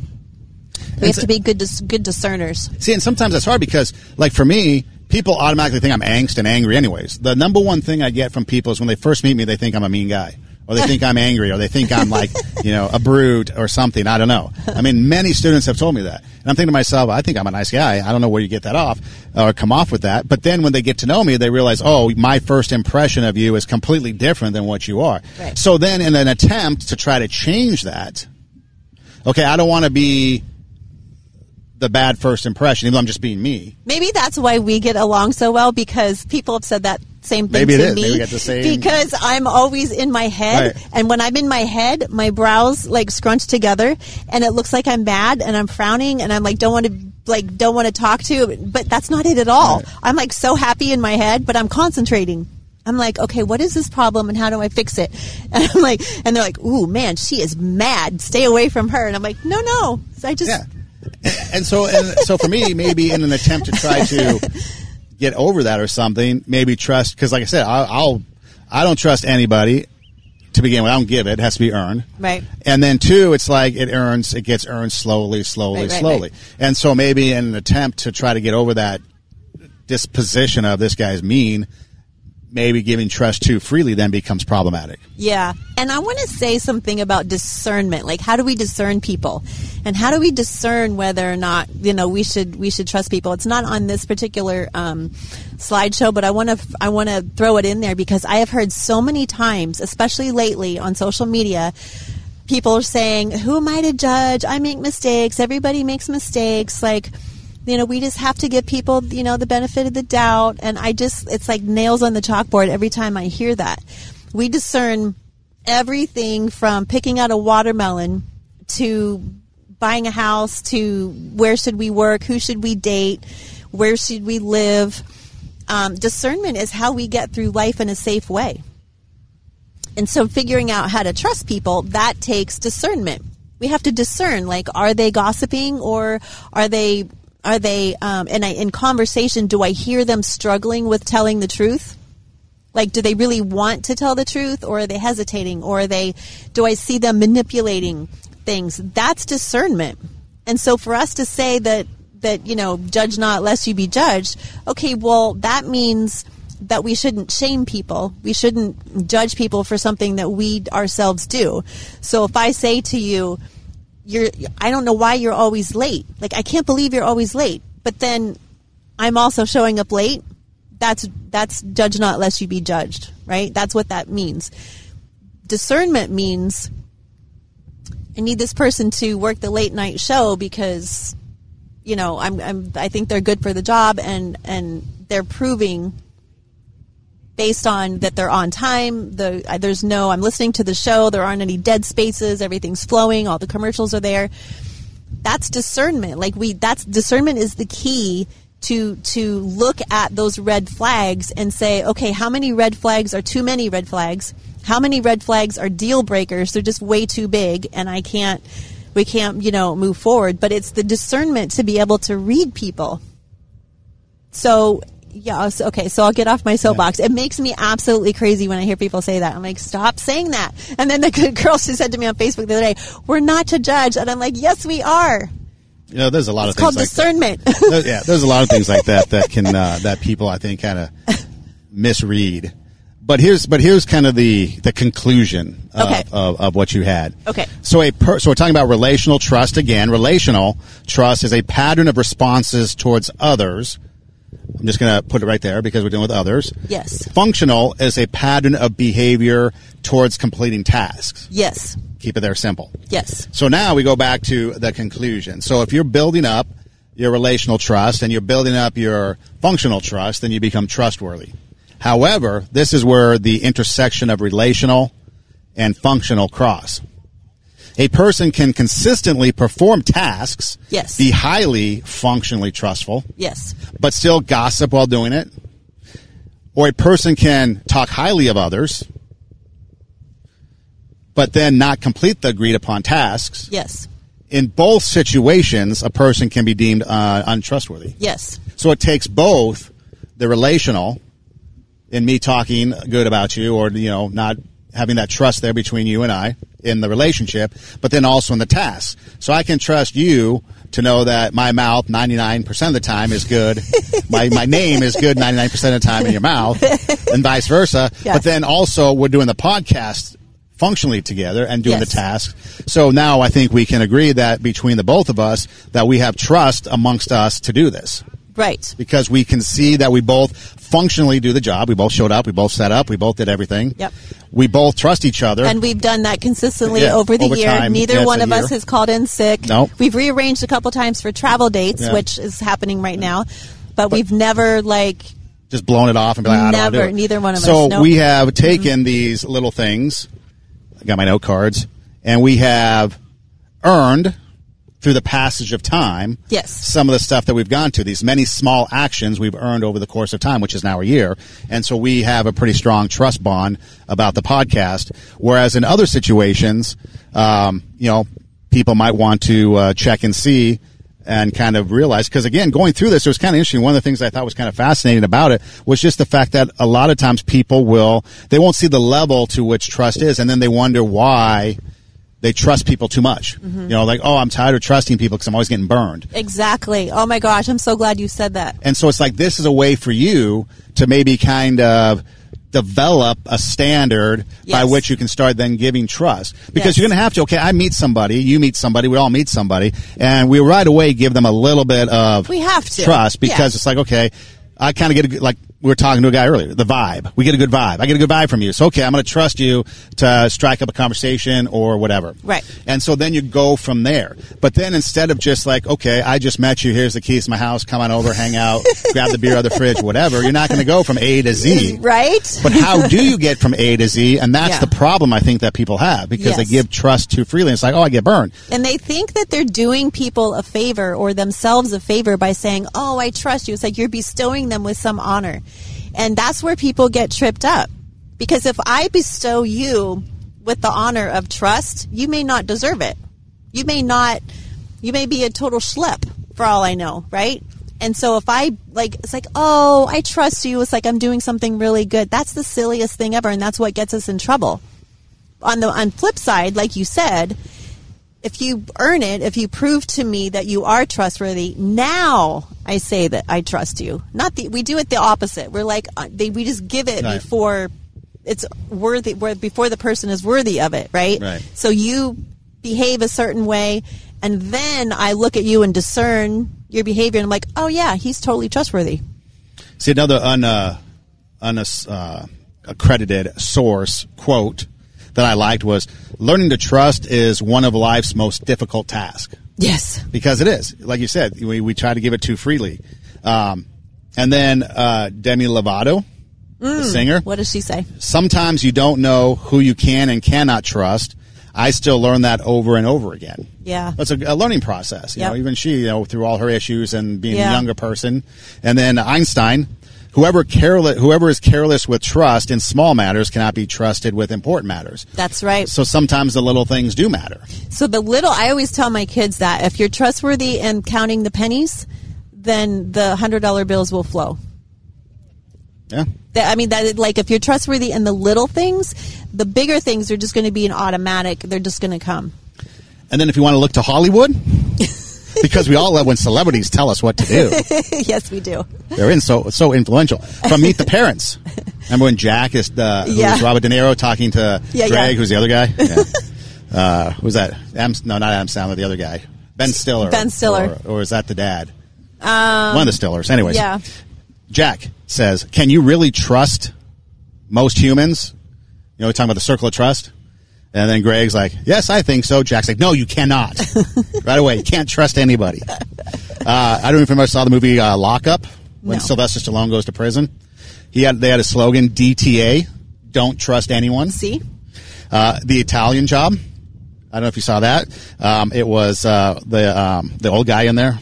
We have to be good discerners. See, and sometimes that's hard because, like for me, people automatically think I'm angst and angry anyways. The number one thing I get from people is when they first meet me, they think I'm a mean guy. Or they think I'm angry. Or they think I'm like, a brute or something. I don't know. I mean, many students have told me that. And I'm thinking to myself, I think I'm a nice guy. I don't know where you get that off or come off with that. But then when they get to know me, they realize, oh, my first impression of you is completely different than what you are. Right. So then in an attempt to try to change that, okay, I don't want to be the bad first impression, even though I'm just being me. Maybe that's why we get along so well, because people have said that same thing to me. Maybe we get the same. Because I'm always in my head, right. And when I'm in my head, my brows like scrunch together, and it looks like I'm mad and I'm frowning, and I'm like don't want to talk to, but that's not it at all. Right. I'm like so happy in my head, but I'm concentrating. I'm like, okay, what is this problem and how do I fix it? And I'm like, and they're like, ooh, man, she is mad. Stay away from her. And I'm like, no. So I just. Yeah. And so for me, maybe in an attempt to try to get over that or something, maybe trust, because like I said, I don't trust anybody to begin with. I don't give it. It has to be earned. Right. And then two, it's like it gets earned slowly. Right. And so maybe in an attempt to try to get over that disposition of this guy's mean, maybe giving trust too freely then becomes problematic. Yeah. And I want to say something about discernment. Like, how do we discern people? And how do we discern whether or not, we should trust people? It's not on this particular slideshow, but I want to throw it in there because I have heard so many times, especially lately on social media, people are saying, who am I to judge? I make mistakes. Everybody makes mistakes. Like, we just have to give people, the benefit of the doubt. And it's like nails on the chalkboard every time I hear that. We discern everything from picking out a watermelon to buying a house to where should we work, who should we date, where should we live. Discernment is how we get through life in a safe way. And so figuring out how to trust people, that takes discernment. We have to discern, like, are they gossiping or are they in conversation, do I hear them struggling with telling the truth? Like, do they really want to tell the truth, or are they hesitating, or do I see them manipulating things? That's discernment. And so for us to say that judge not lest you be judged, okay, well, that means that we shouldn't shame people. We shouldn't judge people for something that we ourselves do. So if I say to you, I don't know why you're always late. Like, I can't believe you're always late. But then I'm also showing up late. That's judge not lest you be judged, right? That's what that means. Discernment means I need this person to work the late night show because, I think they're good for the job and they're proving based on that they're on time. I'm listening to the show. There aren't any dead spaces. Everything's flowing. All the commercials are there. That's discernment. Discernment is the key to look at those red flags and say, okay, how many red flags are too many red flags? How many red flags are deal breakers? They're just way too big and we can't, move forward. But it's the discernment to be able to read people. So, Yes. Okay. So I'll get off my soapbox. It makes me absolutely crazy when I hear people say that. I'm like, stop saying that. And then the good girl, she said to me on Facebook the other day, we're not to judge. And I'm like, yes, we are. There's a lot of things called like discernment. that. There's a lot of things like that can that people I think kind of misread. But here's kind of the conclusion of what you had. Okay. So we're talking about relational trust again. Relational trust is a pattern of responses towards others. I'm just going to put it right there because we're dealing with others. Yes. Functional is a pattern of behavior towards completing tasks. Yes. Keep it there simple. Yes. So now we go back to the conclusion. So if you're building up your relational trust and you're building up your functional trust, then you become trustworthy. However, this is where the intersection of relational and functional cross. A person can consistently perform tasks, yes, be highly functionally trustful, yes, but still gossip while doing it. Or a person can talk highly of others, but then not complete the agreed upon tasks. Yes. In both situations, a person can be deemed untrustworthy. Yes. So it takes both the relational, in me talking good about you, or not having that trust there between you and I in the relationship, but then also in the tasks. So I can trust you to know that my mouth 99% of the time is good. my name is good 99% of the time in your mouth, and vice versa. Yes. But then also we're doing the podcast functionally together and doing yes, the tasks. So now I think we can agree that between the both of us that we have trust amongst us to do this. Right. Because we can see that we both functionally do the job. We both showed up. We both set up. We both did everything. Yep. We both trust each other. And we've done that consistently over year. Time. Neither one of us has called in sick. Nope. We've rearranged a couple times for travel dates, which is happening right now. But we've never just blown it off and be like, I don't want to do it. Neither one of us. So we have taken these little things. I got my note cards. And we have earned through the passage of time, yes, some of the stuff that we've gone to, these many small actions we've earned over the course of time, which is now a year. And so we have a pretty strong trust bond about the podcast. Whereas in other situations, people might want to check and see and kind of realize, because again, going through this, it was kind of interesting. One of the things I thought was kind of fascinating about it was just the fact that a lot of times people they won't see the level to which trust is, and then they wonder why they trust people too much. Mm-hmm. I'm tired of trusting people because I'm always getting burned. Exactly. Oh my gosh, I'm so glad you said that. And so it's like, this is a way for you to maybe kind of develop a standard by which you can start then giving trust. Because you're going to have to, I meet somebody, you meet somebody, we all meet somebody, and we right away give them a little bit of trust, because it's like, I kind of get like we were talking to a guy earlier, the vibe. We get a good vibe. I get a good vibe from you. So, I'm going to trust you to strike up a conversation or whatever. Right. And so then you go from there. But then instead of just like, I just met you, here's the keys to my house, come on over, hang out, grab the beer out of the fridge, whatever, you're not going to go from A to Z. Right. But how do you get from A to Z? And that's the problem I think that people have, because they give trust too freely. It's like, I get burned. And they think that they're doing people a favor or themselves a favor by saying, I trust you. It's like you're bestowing them with some honor. And that's where people get tripped up. Because if I bestow you with the honor of trust, you may not deserve it. You may be a total schlep for all I know, right? And so if it's like, I trust you. It's like I'm doing something really good. That's the silliest thing ever. And that's what gets us in trouble. On flip side, like you said, if you earn it, if you prove to me that you are trustworthy, now I say that I trust you. We do it the opposite. We're like, we just give it before it's worthy, before the person is worthy of it, right? Right. So you behave a certain way, and then I look at you and discern your behavior, and I'm like, he's totally trustworthy. See, another accredited source quote that I liked was, learning to trust is one of life's most difficult tasks. Yes. Because it is. Like you said, we try to give it too freely. And then Demi Lovato, the singer. What does she say? Sometimes you don't know who you can and cannot trust. I still learn that over and over again. Yeah. That's a learning process. Even she, through all her issues and being a younger person. And then Einstein, whoever is careless with trust in small matters cannot be trusted with important matters. That's right. So sometimes the little things do matter. So I always tell my kids that if you're trustworthy in counting the pennies, then the $100 bills will flow. Yeah. Like if you're trustworthy in the little things, the bigger things are just going to be an automatic. They're just going to come. And then if you want to look to Hollywood, because we all love when celebrities tell us what to do. Yes, we do. They're so influential. From Meet the Parents. Remember when Jack who was Robert De Niro talking to Greg, who's the other guy? Yeah. Who's that? Not Adam Sandler, the other guy. Ben Stiller. Ben Stiller. Or is that the dad? One of the Stillers. Anyways. Yeah. Jack says, can you really trust most humans? You know, we're talking about the circle of trust. And then Greg's like, yes, I think so. Jack's like, no, you cannot. Right away. You can't trust anybody. I don't know if you ever saw the movie Lockup when Sylvester Stallone goes to prison. They had a slogan, DTA, don't trust anyone. See? The Italian Job. I don't know if you saw that. It was the old guy in there.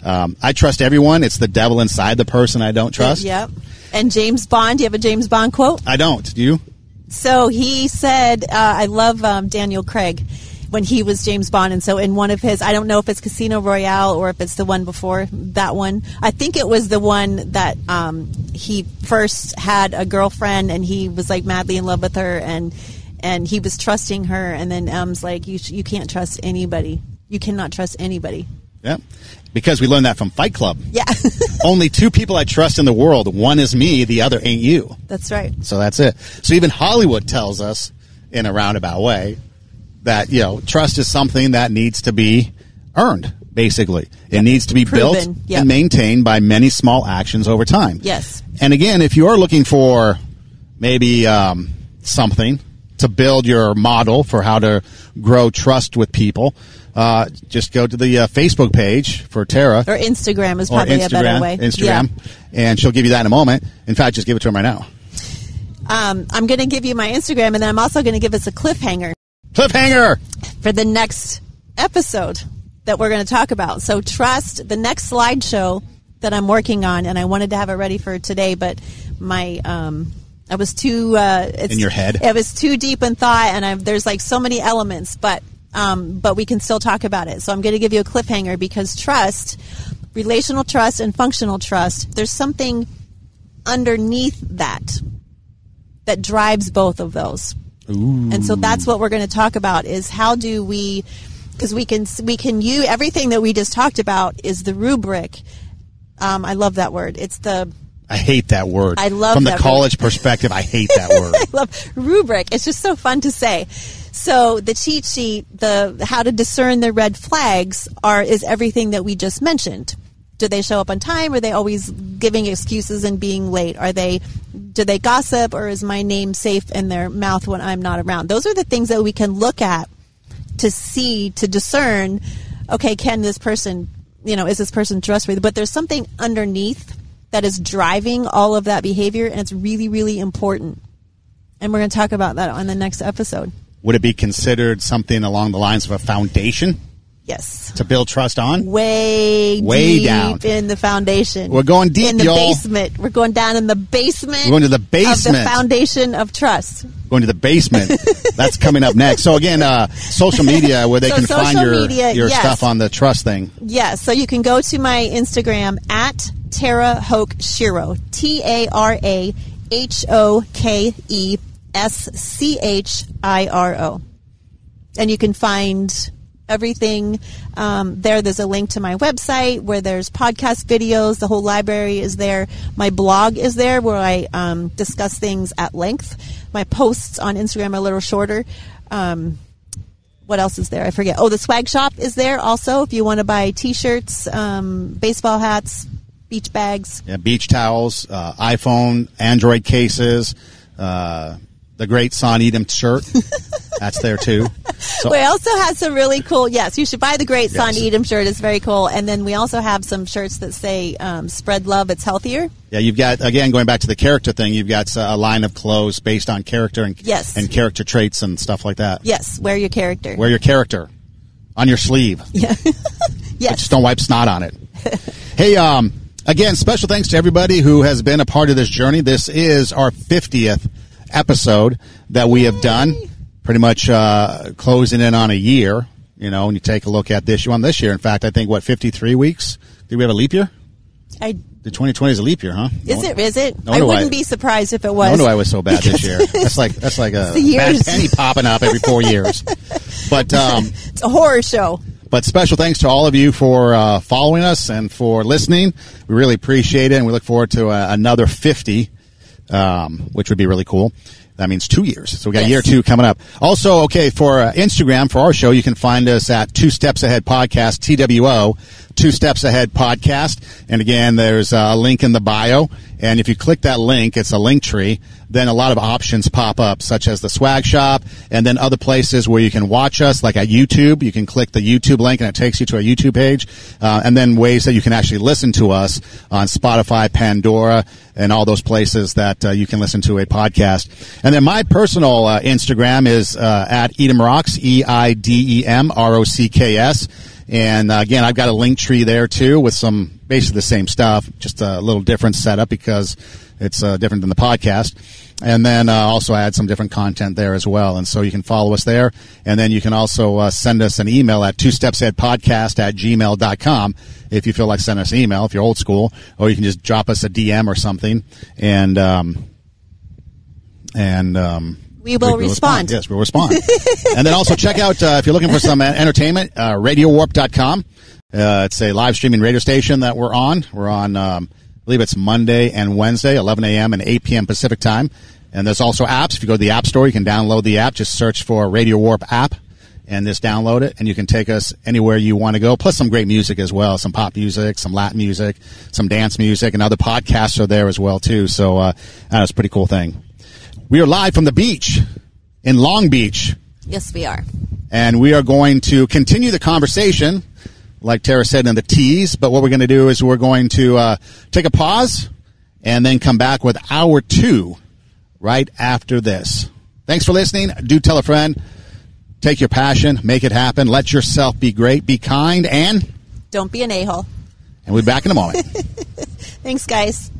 I trust everyone. It's the devil inside the person I don't trust. Yep. And James Bond. Do you have a James Bond quote? I don't. Do you? So he said, I love Daniel Craig when he was James Bond. And so in one of his, I don't know if it's Casino Royale or if it's the one before that one. I think it was the one that he first had a girlfriend and he was like madly in love with her and he was trusting her. And then M's like, you can't trust anybody. You cannot trust anybody. Yeah. Because we learned that from Fight Club. Yeah. Only two people I trust in the world. One is me, the other ain't you. That's right. So that's it. So even Hollywood tells us in a roundabout way that, trust is something that needs to be earned, basically. It needs to be built and maintained by many small actions over time. Yes. And again, if you are looking for maybe something to build your model for how to grow trust with people, just go to the Facebook page for Tara. Or Instagram is probably a better way. Instagram. Yeah. And she'll give you that in a moment. In fact, just give it to him right now. I'm going to give you my Instagram, and then I'm also going to give us a cliffhanger. Cliffhanger! For the next episode that we're going to talk about. So trust, the next slideshow that I'm working on, and I wanted to have it ready for today, but my... I was too... in your head? It was too deep in thought, and there's like so many elements, but we can still talk about it. So I'm going to give you a cliffhanger because trust, relational trust and functional trust, there's something underneath that drives both of those. Ooh. And so that's what we're going to talk about is how do we, because we can use everything that we just talked about is the rubric. I love that word. I hate that word. I love From that the college perspective, I hate that word. I love rubric. It's just so fun to say. So the cheat sheet, the how to discern the red flags is everything that we just mentioned. Do they show up on time? Are they always giving excuses and being late? Do they gossip, or is my name safe in their mouth when I'm not around? Those are the things that we can look at to see, to discern, okay, can this person, is this person trustworthy? But there's something underneath that is driving all of that behavior, and it's really, really important. And we're going to talk about that on the next episode. Would it be considered something along the lines of a foundation? Yes. To build trust on? Way deep down in the foundation. We're going deep, in the y'all. Basement. We're going down in the basement. We're going to the basement of the foundation of trust. Going to the basement. That's coming up next. So again, social media where they can find your stuff on the trust thing. Yes. So you can go to my Instagram at Tara Hoke Shiro. TaraHokeschiro. And you can find everything there. There's a link to my website where there's podcast videos. The whole library is there. My blog is there where I discuss things at length. My posts on Instagram are a little shorter. What else is there? I forget. Oh, the swag shop is there also if you want to buy T-shirts, baseball hats, beach bags. Yeah, beach towels, iPhone, Android cases, the great Son Edom shirt. That's there too. So, we also have some really cool, yes, you should buy the great Son Edom shirt. It's very cool. And then we also have some shirts that say, spread love, it's healthier. Yeah, you've got, again, going back to the character thing, you've got a line of clothes based on character and character traits and stuff like that. Yes, wear your character. Wear your character on your sleeve. Yeah. Yes. But just don't wipe snot on it. Hey, again, special thanks to everybody who has been a part of this journey. This is our 50th episode that we have done. Pretty much closing in on a year, when you take a look at this one this year. In fact, I think, 53 weeks? Did we have a leap year? The 2020 is a leap year, huh? Is it? No I wonder wouldn't be surprised if it was. No wonder I was so bad this year. That's like a bad penny popping up every 4 years. But it's a horror show. But special thanks to all of you for following us and for listening. We really appreciate it, and we look forward to another 50, which would be really cool. That means 2 years. So we got year 2 coming up. Also, okay, for Instagram, for our show, you can find us at 2 Steps Ahead Podcast, TWO, 2 Steps Ahead Podcast. And again, there's a link in the bio. And if you click that link, it's a link tree, then a lot of options pop up, such as the swag shop, and then other places where you can watch us, like at YouTube. You can click the YouTube link, and it takes you to a YouTube page. And then ways that you can actually listen to us on Spotify, Pandora, and all those places that you can listen to a podcast. And then my personal Instagram is at EdemRocks, EIDEMROCKS. And again, I've got a link tree there too with some basically the same stuff, just a little different setup because it's different than the podcast. And then also add some different content there as well. And so you can follow us there. And then you can also send us an email at 2stepsaheadpodcast@gmail.com if you feel like sending us an email, if you're old school, or you can just drop us a DM or something. And we will respond. Yes, we'll respond. And then also check out, if you're looking for some entertainment, RadioWarp.com. It's a live streaming radio station that we're on. We're on, I believe it's Monday and Wednesday, 11 a.m. and 8 p.m. Pacific time. And there's also apps. If you go to the App Store, you can download the app. Just search for Radio Warp app and just download it. And you can take us anywhere you want to go. Plus some great music as well. Some pop music, some Latin music, some dance music, and other podcasts are there as well, too. So that's a pretty cool thing. We are live from the beach in Long Beach. Yes, we are. And we are going to continue the conversation, like Tara said in the tease. But what we're going to do is we're going to take a pause and then come back with hour 2 right after this. Thanks for listening. Do tell a friend. Take your passion. Make it happen. Let yourself be great. Be kind. And don't be an a-hole. And we'll be back in a moment. Thanks, guys.